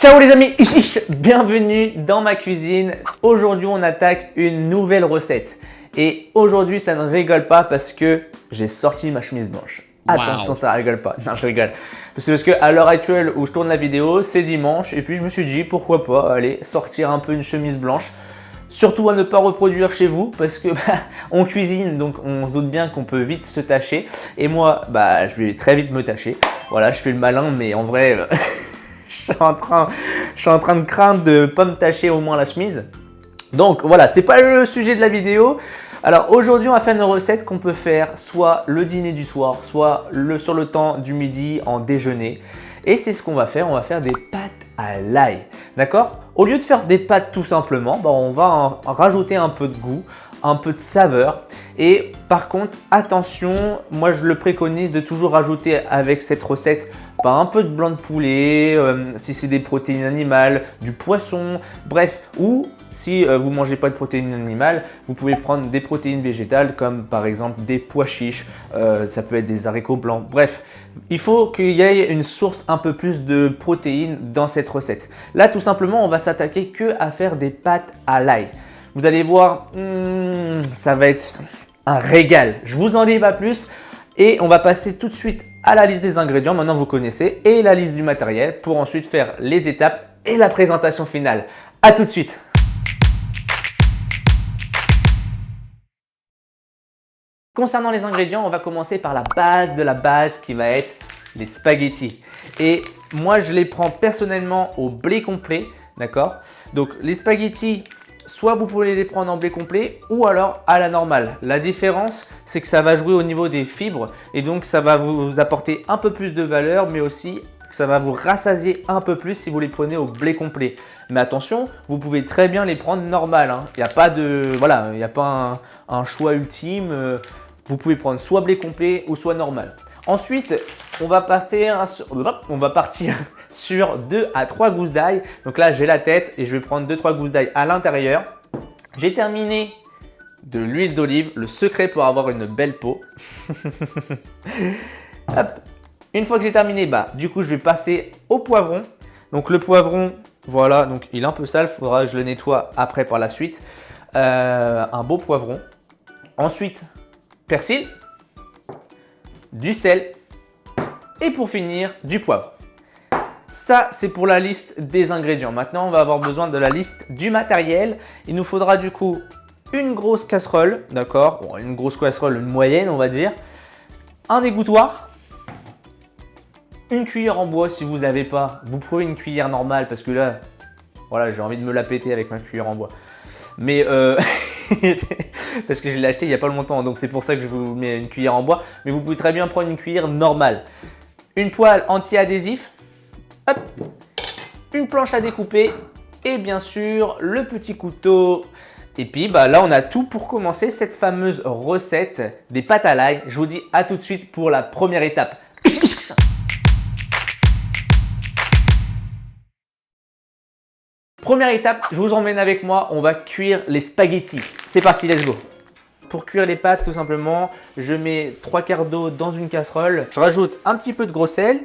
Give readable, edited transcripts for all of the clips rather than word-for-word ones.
Ciao les amis, bienvenue dans ma cuisine. Aujourd'hui on attaque une nouvelle recette. Et aujourd'hui ça ne rigole pas parce que j'ai sorti ma chemise blanche. Attention, ça rigole pas. Non, je rigole. C'est parce qu'à l'heure actuelle où je tourne la vidéo, c'est dimanche. Et puis je me suis dit pourquoi pas aller sortir un peu une chemise blanche. Surtout à ne pas reproduire chez vous parce que on cuisine, donc on se doute bien qu'on peut vite se tacher. Et moi, je vais très vite me tacher. Voilà, je fais le malin, mais en vrai, je suis en train de craindre de ne pas me tacher au moins la chemise. Donc voilà, c'est pas le sujet de la vidéo. Alors aujourd'hui, on va faire une recette qu'on peut faire soit le dîner du soir, soit sur le temps du midi en déjeuner. Et c'est ce qu'on va faire des pâtes à l'ail. D'accord? Au lieu de faire des pâtes tout simplement, on va en rajouter un peu de goût, un peu de saveur. Et par contre, attention, moi je le préconise de toujours rajouter avec cette recette un peu de blanc de poulet, si c'est des protéines animales, du poisson, bref, ou si vous ne mangez pas de protéines animales, vous pouvez prendre des protéines végétales comme par exemple des pois chiches, ça peut être des haricots blancs, bref. Il faut qu'il y ait une source un peu plus de protéines dans cette recette. Là, tout simplement, on va s'attaquer que à faire des pâtes à l'ail. Vous allez voir, ça va être un régal. Je vous en dis pas plus. Et on va passer tout de suite à la liste des ingrédients, maintenant vous connaissez, et la liste du matériel pour ensuite faire les étapes et la présentation finale. A tout de suite! Concernant les ingrédients, on va commencer par la base de la base qui va être les spaghettis. Et moi, je les prends personnellement au blé complet, d'accord? Donc les spaghettis, soit vous pouvez les prendre en blé complet ou alors à la normale. La différence, c'est que ça va jouer au niveau des fibres et donc ça va vous apporter un peu plus de valeur, mais aussi que ça va vous rassasier un peu plus si vous les prenez au blé complet. Mais attention, vous pouvez très bien les prendre normal. Il n'y a pas de, voilà, il n'y a pas un choix ultime. Vous pouvez prendre soit blé complet ou soit normal. Ensuite, on va partir sur 2 à 3 gousses d'ail. Donc là, j'ai la tête et je vais prendre 2-3 gousses d'ail à l'intérieur. J'ai terminé de l'huile d'olive, le secret pour avoir une belle peau. Hop. Une fois que j'ai terminé, du coup, je vais passer au poivron. Donc le poivron, voilà, donc il est un peu sale, il faudra que je le nettoie après par la suite. Un beau poivron. Ensuite, persil, du sel et pour finir, du poivre. Ça, c'est pour la liste des ingrédients. Maintenant, on va avoir besoin de la liste du matériel. Il nous faudra du coup une grosse casserole, d'accord? Bon, une grosse casserole, une moyenne, on va dire. Un égouttoir. Une cuillère en bois si vous n'avez pas. Vous prenez une cuillère normale parce que là, voilà, j'ai envie de me la péter avec ma cuillère en bois. Mais parce que je l'ai acheté il n'y a pas longtemps, donc c'est pour ça que je vous mets une cuillère en bois. Mais vous pouvez très bien prendre une cuillère normale. Une poêle anti-adhésif. Hop, une planche à découper et bien sûr le petit couteau. Et puis là on a tout pour commencer cette fameuse recette des pâtes à l'ail. Je vous dis à tout de suite pour la première étape. Première étape, je vous emmène avec moi, on va cuire les spaghettis. C'est parti, let's go. Pour cuire les pâtes, tout simplement, je mets 3 quarts d'eau dans une casserole. Je rajoute un petit peu de gros sel.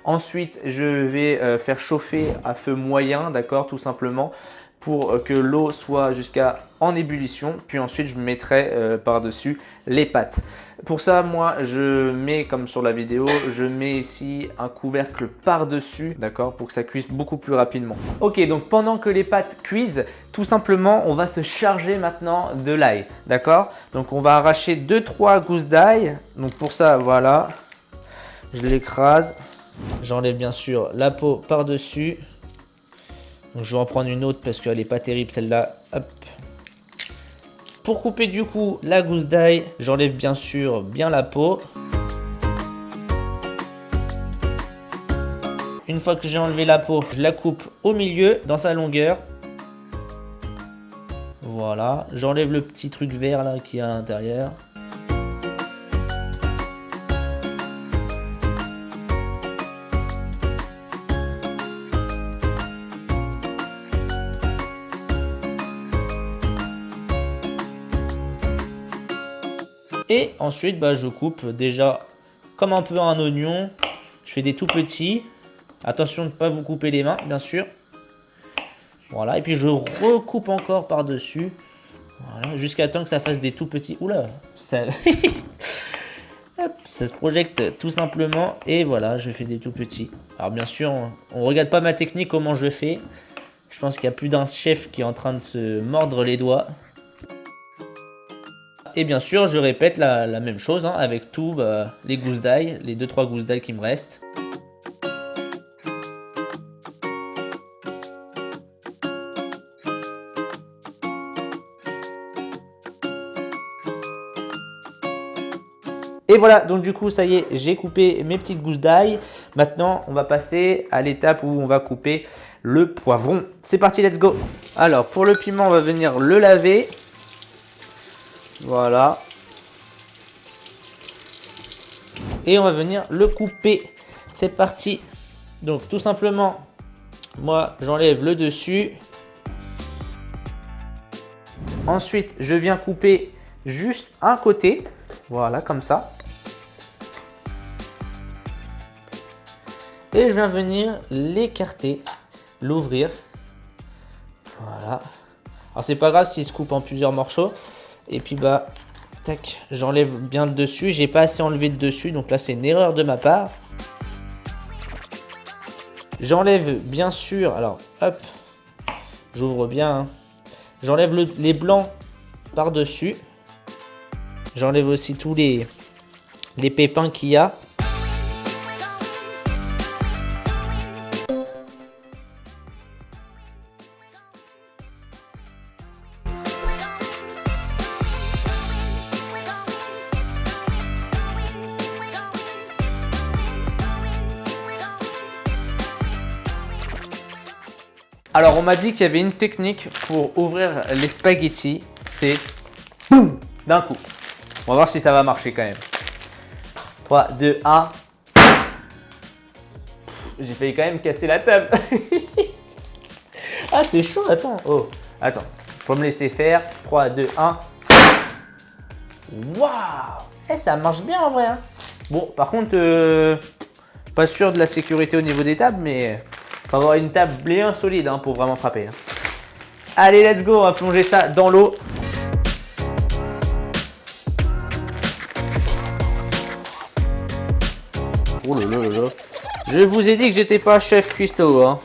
Ensuite, je vais faire chauffer à feu moyen, d'accord, tout simplement, pour que l'eau soit jusqu'à en ébullition. Puis ensuite, je mettrai par-dessus les pâtes. Pour ça, moi, je mets, comme sur la vidéo, je mets ici un couvercle par-dessus, d'accord, pour que ça cuise beaucoup plus rapidement. Ok, donc pendant que les pâtes cuisent, tout simplement, on va se charger maintenant de l'ail, d'accord? Donc, on va arracher 2-3 gousses d'ail. Donc, pour ça, voilà, je l'écrase. J'enlève bien sûr la peau par-dessus. Donc je vais en prendre une autre parce qu'elle n'est pas terrible celle-là. Hop. Pour couper du coup la gousse d'ail, j'enlève bien sûr bien la peau. Une fois que j'ai enlevé la peau, je la coupe au milieu dans sa longueur. Voilà, j'enlève le petit truc vert là qui est à l'intérieur. Et ensuite, je coupe déjà comme un peu un oignon. Je fais des tout petits. Attention de ne pas vous couper les mains, bien sûr. Voilà, et puis je recoupe encore par-dessus. Voilà, jusqu'à temps que ça fasse des tout petits... Oula, ça... Hop, ça se projette tout simplement. Et voilà, je fais des tout petits. Alors bien sûr, on regarde pas ma technique, comment je fais. Je pense qu'il y a plus d'un chef qui est en train de se mordre les doigts. Et bien sûr, je répète la même chose hein, avec tous les gousses d'ail, les 2-3 gousses d'ail qui me restent. Et voilà, donc du coup, ça y est, j'ai coupé mes petites gousses d'ail. Maintenant, on va passer à l'étape où on va couper le poivron. C'est parti, let's go. Alors, pour le piment, on va venir le laver. Voilà. Et on va venir le couper. C'est parti. Donc, tout simplement, moi, j'enlève le dessus. Ensuite, je viens couper juste un côté. Voilà, comme ça. Et je viens venir l'écarter, l'ouvrir. Voilà. Alors c'est pas grave s'il se coupe en plusieurs morceaux. Et puis tac, j'enlève bien le dessus. J'ai pas assez enlevé de dessus, donc là c'est une erreur de ma part. J'enlève bien sûr, alors hop, j'ouvre bien. Hein. J'enlève les blancs par-dessus. J'enlève aussi tous les pépins qu'il y a. Alors on m'a dit qu'il y avait une technique pour ouvrir les spaghettis, c'est boum d'un coup. On va voir si ça va marcher quand même. 3, 2, 1. J'ai failli quand même casser la table. Ah c'est chaud, attends. Oh, attends, faut me laisser faire. 3, 2, 1. Waouh. Ça marche bien en vrai. Hein. Bon, par contre, pas sûr de la sécurité au niveau des tables, mais... faut avoir une table bien solide hein, pour vraiment frapper. Hein. Allez, let's go, on va plonger ça dans l'eau. Oh là là là là. Je vous ai dit que j'étais pas chef cuistot. Hein.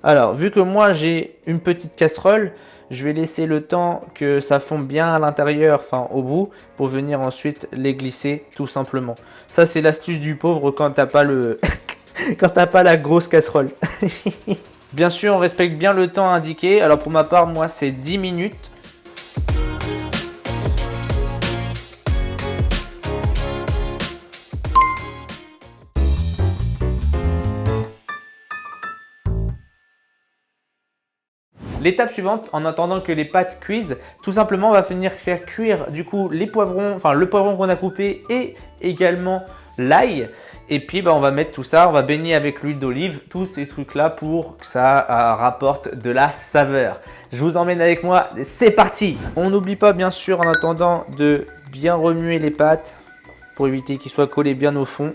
Alors, vu que moi j'ai une petite casserole, je vais laisser le temps que ça fonde bien à l'intérieur, enfin au bout, pour venir ensuite les glisser tout simplement. Ça c'est l'astuce du pauvre quand t'as pas le... quand t'as pas la grosse casserole. Bien sûr, on respecte bien le temps indiqué. Alors pour ma part, moi c'est 10 minutes. L'étape suivante, en attendant que les pâtes cuisent, tout simplement on va venir faire cuire du coup les poivrons, enfin le poivron qu'on a coupé et également l'ail. Et puis on va mettre tout ça, on va baigner avec l'huile d'olive, tous ces trucs là pour que ça rapporte de la saveur. Je vous emmène avec moi, c'est parti. On n'oublie pas bien sûr en attendant de bien remuer les pâtes pour éviter qu'ils soient collés bien au fond.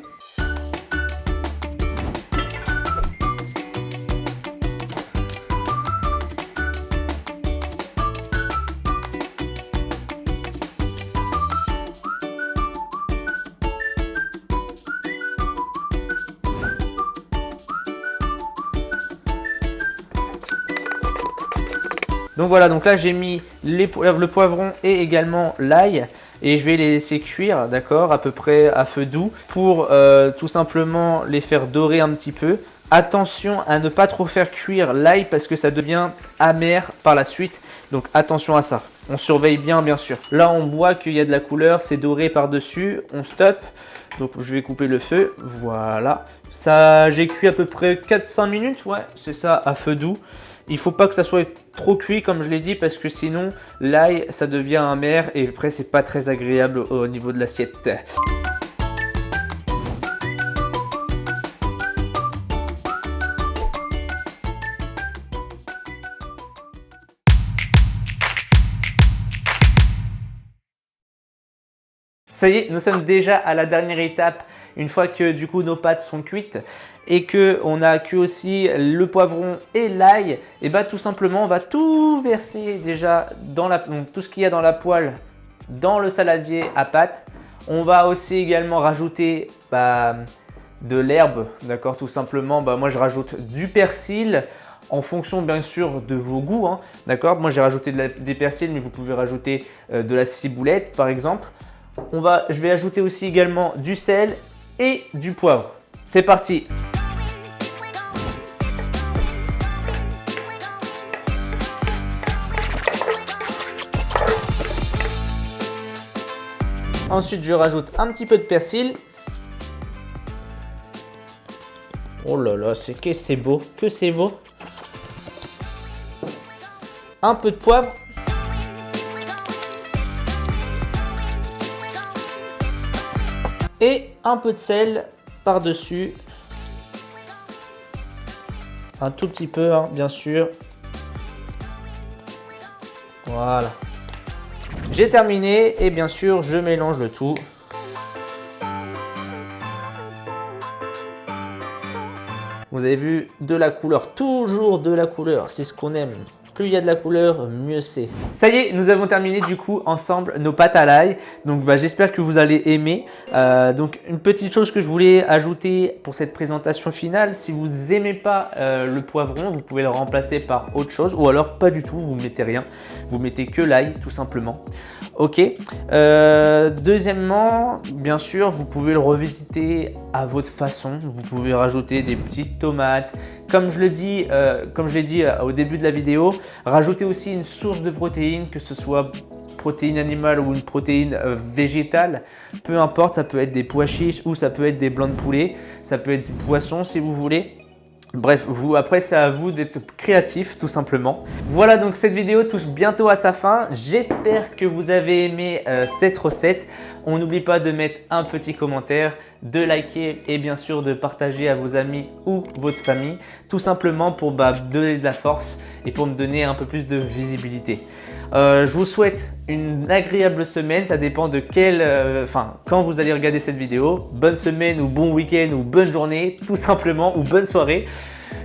Donc voilà, donc là j'ai mis le poivron et également l'ail et je vais les laisser cuire, d'accord, à peu près à feu doux pour tout simplement les faire dorer un petit peu. Attention à ne pas trop faire cuire l'ail parce que ça devient amer par la suite, donc attention à ça. On surveille bien sûr. Là on voit qu'il y a de la couleur, c'est doré par-dessus, on stoppe. Donc je vais couper le feu, voilà. Ça, j'ai cuit à peu près 4-5 minutes, ouais, c'est ça, à feu doux. Il ne faut pas que ça soit trop cuit comme je l'ai dit parce que sinon l'ail ça devient amer et après c'est pas très agréable au niveau de l'assiette. Ça y est, nous sommes déjà à la dernière étape Une fois que du coup nos pâtes sont cuites et que on a cuit aussi le poivron et l'ail, et bah tout simplement on va tout verser déjà dans donc, tout ce qu'il y a dans la poêle dans le saladier à pâtes. On va aussi également rajouter de l'herbe, d'accord, tout simplement. Moi je rajoute du persil en fonction bien sûr de vos goûts, hein, d'accord. Moi j'ai rajouté des persils, mais vous pouvez rajouter de la ciboulette par exemple. Je vais ajouter aussi également du sel et du poivre. C'est parti! Ensuite, je rajoute un petit peu de persil. Oh là là, que c'est beau, que c'est beau. Un peu de poivre. Et un peu de sel par-dessus. Un tout petit peu, hein, bien sûr. Voilà. J'ai terminé et bien sûr, je mélange le tout. Vous avez vu, de la couleur, toujours de la couleur, c'est ce qu'on aime. Plus il y a de la couleur, mieux c'est. Ça y est, nous avons terminé du coup ensemble nos pâtes à l'ail. Donc j'espère que vous allez aimer. Donc une petite chose que je voulais ajouter pour cette présentation finale, si vous n'aimez pas le poivron, vous pouvez le remplacer par autre chose. Ou alors pas du tout, vous ne mettez rien. Vous mettez que l'ail tout simplement. Ok. Deuxièmement, bien sûr, vous pouvez le revisiter à votre façon. Vous pouvez rajouter des petites tomates. Comme je l'ai dit au début de la vidéo, rajouter aussi une source de protéines, que ce soit protéine animale ou une protéine végétale. Peu importe, ça peut être des pois chiches ou ça peut être des blancs de poulet. Ça peut être du poisson si vous voulez. Bref, après c'est à vous d'être créatif tout simplement. Voilà, donc cette vidéo touche bientôt à sa fin. J'espère que vous avez aimé cette recette. On n'oublie pas de mettre un petit commentaire, de liker et bien sûr de partager à vos amis ou votre famille. Tout simplement pour me donner de la force et pour me donner un peu plus de visibilité. Je vous souhaite une agréable semaine, ça dépend de quand vous allez regarder cette vidéo. Bonne semaine ou bon week-end ou bonne journée, tout simplement, ou bonne soirée.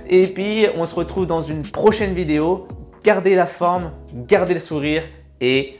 Et puis, on se retrouve dans une prochaine vidéo. Gardez la forme, gardez le sourire et